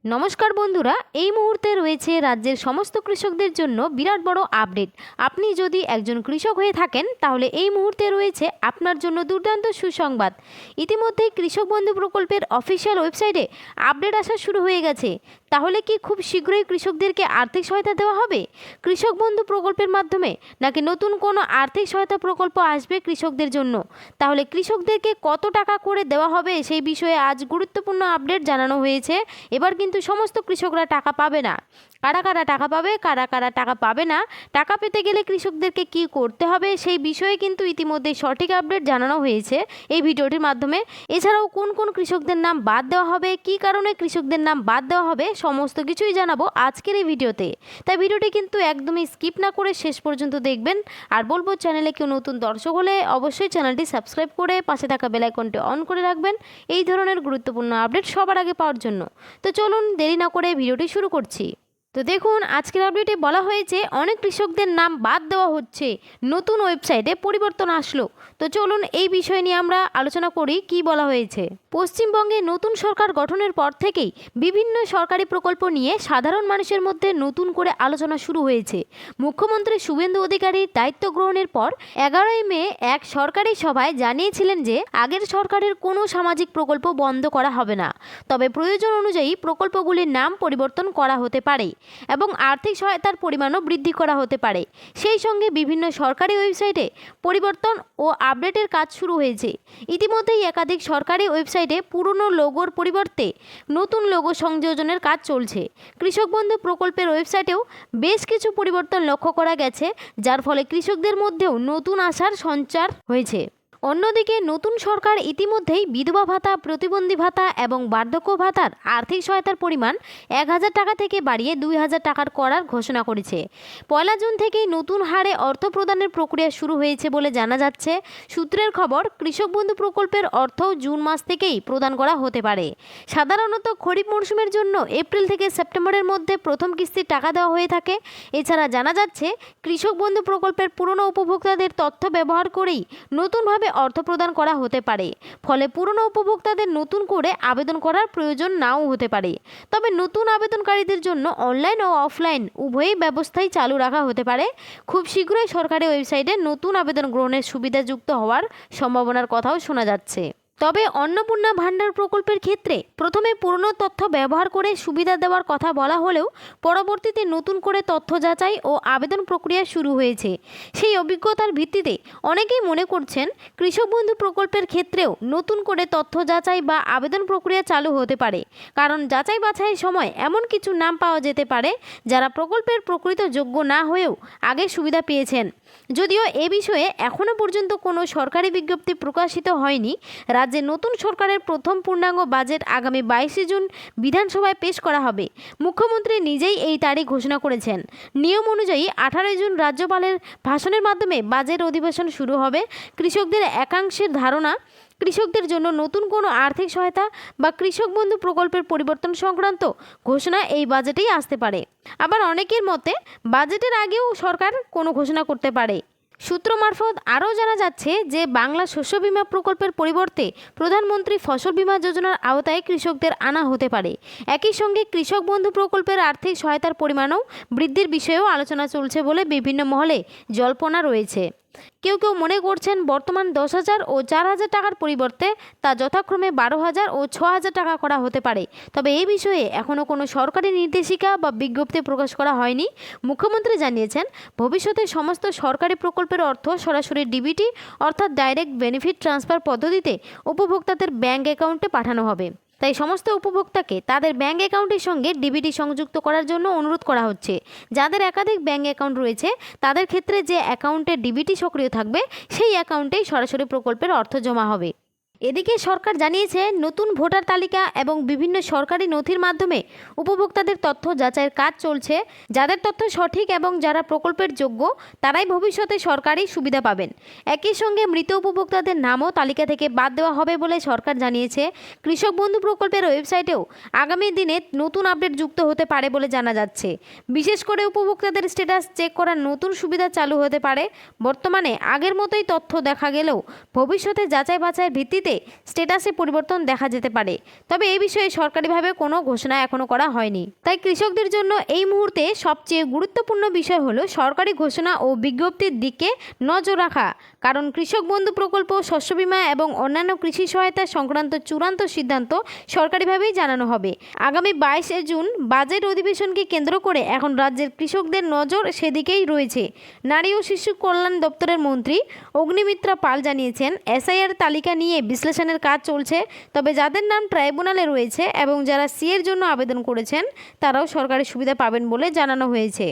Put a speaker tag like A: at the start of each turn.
A: নমস্কার বন্ধুরা, এই মুহূর্তে রয়েছে রাজ্যের সমস্ত কৃষকদের জন্য বিরাট বড় আপডেট। আপনি যদি একজন কৃষক হয়ে থাকেন তাহলে এই মুহূর্তে রয়েছে আপনার জন্য দুর্দান্ত সুসংবাদ। ইতিমধ্যেই কৃষক বন্ধু প্রকল্পের অফিসিয়াল ওয়েবসাইটে আপডেট আসা শুরু হয়ে গেছে। তাহলে কি খুব শীঘ্রই কৃষকদেরকে আর্থিক সহায়তা দেওয়া হবে কৃষক বন্ধু প্রকল্পের মাধ্যমে, নাকি নতুন কোনো আর্থিক সহায়তা প্রকল্প আসবে কৃষকদের জন্য? তাহলে কৃষকদেরকে কত টাকা করে দেওয়া হবে সেই বিষয়ে আজ গুরুত্বপূর্ণ আপডেট জানানো হয়েছে। এবার কিন্তু সমস্ত কৃষকরা টাকা পাবে না। কারা কারা টাকা পাবে, কারা কারা টাকা পাবে না, টাকা পেতে গেলে কৃষকদেরকে কি করতে হবে সেই বিষয়ে কিন্তু ইতিমধ্যে সঠিক আপডেট জানানো হয়েছে এই ভিডিওটির মাধ্যমে। এছাড়াও কোন কোন কৃষকদের নাম বাদ দেওয়া হবে, কি কারণে কৃষকদের নাম বাদ দেওয়া হবে, সমস্ত কিছুই জানাবো আজকের এই ভিডিওতে। তাই ভিডিওটি কিন্তু একদমই স্কিপ না করে শেষ পর্যন্ত দেখবেন। আর বলবো, চ্যানেলে কেউ নতুন দর্শক হলে অবশ্যই চ্যানেলটি সাবস্ক্রাইব করে পাশে থাকা বেল আইকনটি অন করে রাখবেন এই ধরনের গুরুত্বপূর্ণ আপডেট সবার আগে পাওয়ার জন্য। তো চলুন দেরি না করে ভিডিওটি শুরু করছি। তো দেখুন, আজকের আপডেটে বলা হয়েছে অনেক কৃষকদের নাম বাদ দেওয়া হচ্ছে, নতুন ওয়েবসাইটে পরিবর্তন আসলো। তো চলুন এই বিষয় নিয়ে আমরা আলোচনা করি কি বলা হয়েছে। পশ্চিমবঙ্গে নতুন সরকার গঠনের পর থেকেই বিভিন্ন সরকারি প্রকল্প নিয়ে সাধারণ মানুষের মধ্যে নতুন করে আলোচনা শুরু হয়েছে। মুখ্যমন্ত্রী শুভেন্দু অধিকারীর দায়িত্ব গ্রহণের পর 11ই মে এক সরকারি সভায় জানিয়েছিলেন যে আগের সরকারের কোনো সামাজিক প্রকল্প বন্ধ করা হবে না, তবে প্রয়োজন অনুযায়ী প্রকল্পগুলির নাম পরিবর্তন করা হতে পারে এবং আর্থিক সহায়তার পরিমাণও বৃদ্ধি করা হতে পারে। সেই সঙ্গে বিভিন্ন সরকারি ওয়েবসাইটে পরিবর্তন ও আপডেটের কাজ শুরু হয়েছে। ইতিমধ্যেই একাধিক সরকারি ওয়েবসাইটে পুরনো লোগোর পরিবর্তে নতুন লোগো সংযোজনের কাজ চলছে। কৃষক বন্ধু প্রকল্পের ওয়েবসাইটেও বেশ কিছু পরিবর্তন লক্ষ্য করা গেছে, যার ফলে কৃষকদের মধ্যেও নতুন আশার সঞ্চার হয়েছে। অন্যদিকে নতুন সরকার ইতিমধ্যেই বিধবা ভাতা, প্রতিবন্ধী ভাতা এবং বার্ধক্য ভাতার আর্থিক সহায়তার পরিমাণ 1000 টাকা থেকে বাড়িয়ে 2000 টাকার করার ঘোষণা করেছে। 1 জুন থেকেই নতুন হারে অর্থ প্রদানের প্রক্রিয়া শুরু হয়েছে বলে জানা যাচ্ছে। সূত্রের খবর, কৃষক বন্ধু প্রকল্পের অর্থ জুন মাস থেকেই প্রদান করা হতে পারে। সাধারণত খরিফ মরশুমের জন্য এপ্রিল থেকে সেপ্টেম্বরের মধ্যে প্রথম কিস্তির টাকা দেওয়া হয়ে থাকে। এছাড়া জানা যাচ্ছে কৃষক বন্ধু প্রকল্পের পুরনো উপভোক্তাদের তথ্য ব্যবহার করেই নতুনভাবে অর্থ প্রদান করা হতে পারে। ফলে পুরনো উপভোক্তাদের নতুন করে আবেদন করার প্রয়োজন নাও হতে পারে। তবে নতুন আবেদনকারীদের জন্য অনলাইন ও অফলাইন উভয়ই ব্যবস্থাই চালু রাখা হতে পারে। খুব শীঘ্রই সরকারি ওয়েবসাইটে নতুন আবেদন গ্রহণের সুবিধা যুক্ত হওয়ার সম্ভাবনার কথাও শোনা যাচ্ছে। তবে অন্নপূর্ণা ভাণ্ডার প্রকল্পের ক্ষেত্রে প্রথমে পুরনো তথ্য ব্যবহার করে সুবিধা দেওয়ার কথা বলা হলেও পরবর্তীতে নতুন করে তথ্য যাচাই ও আবেদন প্রক্রিয়া শুরু হয়েছে। সেই অভিজ্ঞতার ভিত্তিতে অনেকেই মনে করছেন কৃষক বন্ধু প্রকল্পের ক্ষেত্রেও নতুন করে তথ্য যাচাই বা আবেদন প্রক্রিয়া চালু হতে পারে। কারণ যাচাই বাছাইয়ের সময় এমন কিছু নাম পাওয়া যেতে পারে যারা প্রকল্পের প্রকৃত যোগ্য না হয়েও আগে সুবিধা পেয়েছেন। যদিও এ বিষয়ে এখনও পর্যন্ত কোনো সরকারি বিজ্ঞপ্তি প্রকাশিত হয়নি। রাজ্যে নতুন সরকারের প্রথম পূর্ণাঙ্গ বাজেট আগামী 22 জুন বিধানসভায় পেশ করা হবে। মুখ্যমন্ত্রী নিজেই এই তারিখ ঘোষণা করেছেন। নিয়ম অনুযায়ী 18 জুন রাজ্যপালের ভাষণের মাধ্যমে বাজেট অধিবেশন শুরু হবে। কৃষকদের একাংশের ধারণা, কৃষকদের জন্য নতুন কোনো আর্থিক সহায়তা বা কৃষক বন্ধু প্রকল্পের পরিবর্তন সংক্রান্ত ঘোষণা এই বাজেটেই আসতে পারে। আবার অনেকের মতে বাজেটের আগেও সরকার কোনো ঘোষণা করতে পারে। সূত্র মারফত আরও জানা যাচ্ছে যে বাংলা শস্য বীমা প্রকল্পের পরিবর্তে প্রধানমন্ত্রী ফসল বীমা যোজনার আওতায় কৃষকদের আনা হতে পারে। একই সঙ্গে কৃষক বন্ধু প্রকল্পের আর্থিক সহায়তার পরিমাণও বৃদ্ধির বিষয়েও আলোচনা চলছে বলে বিভিন্ন মহলে জল্পনা রয়েছে। কেউ কেউ মনে করছেন বর্তমান 10,000 ও 4,000 টাকার পরিবর্তে তা যথাক্রমে 12,000 ও 6,000 টাকা করা হতে পারে। তবে এই বিষয়ে এখনও কোনো সরকারি নির্দেশিকা বা বিজ্ঞপ্তি প্রকাশ করা হয়নি। মুখ্যমন্ত্রী জানিয়েছেন, ভবিষ্যতে সমস্ত সরকারি প্রকল্পের অর্থ সরাসরি ডিবিটি অর্থাৎ ডাইরেক্ট বেনিফিট ট্রান্সফার পদ্ধতিতে উপভোক্তাদের ব্যাংক অ্যাকাউন্টে পাঠানো হবে। তাই সমস্ত উপভোক্তাকে তাদের ব্যাংক অ্যাকাউন্টের সঙ্গে ডিবিটি সংযুক্ত করার জন্য অনুরোধ করা হচ্ছে। যাদের একাধিক ব্যাংক অ্যাকাউন্ট রয়েছে তাদের ক্ষেত্রে যে অ্যাকাউন্টে ডিবিটি সক্রিয় থাকবে সেই অ্যাকাউন্টেই সরাসরি প্রকল্পের অর্থ জমা হবে। এদিকে সরকার জানিয়েছে নতুন ভোটার তালিকা এবং বিভিন্ন সরকারি নথির মাধ্যমে উপভোক্তাদের তথ্য যাচাইয়ের কাজ চলছে। যাদের তথ্য সঠিক এবং যারা প্রকল্পের যোগ্য তারাই ভবিষ্যতে সরকারি সুবিধা পাবেন। একই সঙ্গে মৃত উপভোক্তাদের নামও তালিকা থেকে বাদ দেওয়া হবে বলে সরকার জানিয়েছে। কৃষক বন্ধু প্রকল্পের ওয়েবসাইটেও আগামী দিনে নতুন আপডেট যুক্ত হতে পারে বলে জানা যাচ্ছে। বিশেষ করে উপভোক্তাদের স্ট্যাটাস চেক করার নতুন সুবিধা চালু হতে পারে। বর্তমানে আগের মতোই তথ্য দেখা গেলেও ভবিষ্যতে যাচাই বাছাইয়ের ভিত্তিতে হলে স্ট্যাটাসে পরিবর্তন দেখা যেতে পারে। তবে এই বিষয়ে সরকারিভাবে কোনো ঘোষণা এখনও করা হয়নি। তাই কৃষকদের জন্য এই মুহূর্তে সবচেয়ে গুরুত্বপূর্ণ বিষয় হলো সরকারি ঘোষণা ও বিজ্ঞপ্তির দিকে নজর রাখা, কারণ কৃষক বন্ধু প্রকল্প, শস্য বীমা এবং অন্যান্য কৃষি সহায়তা সংক্রান্ত চূড়ান্ত সিদ্ধান্ত সরকারিভাবেই জানানো হবে। আগামী 22 জুন বাজেট অধিবেশনকে কেন্দ্র করে এখন রাজ্যের কৃষকদের নজর সেদিকেই রয়েছে। নারী ও শিশু কল্যাণ দপ্তরের মন্ত্রী অগ্নিমিত্রা পাল জানিয়েছেন, এসআইআর তালিকা নিয়ে বিশ্লেষণের কাজ চলছে। তবে যাদের নাম ট্রাইব্যুনালে রয়েছে এবং যারা সিএর জন্য আবেদন করেছেন তারাও সরকারি সুবিধা পাবেন বলে জানানো হয়েছে।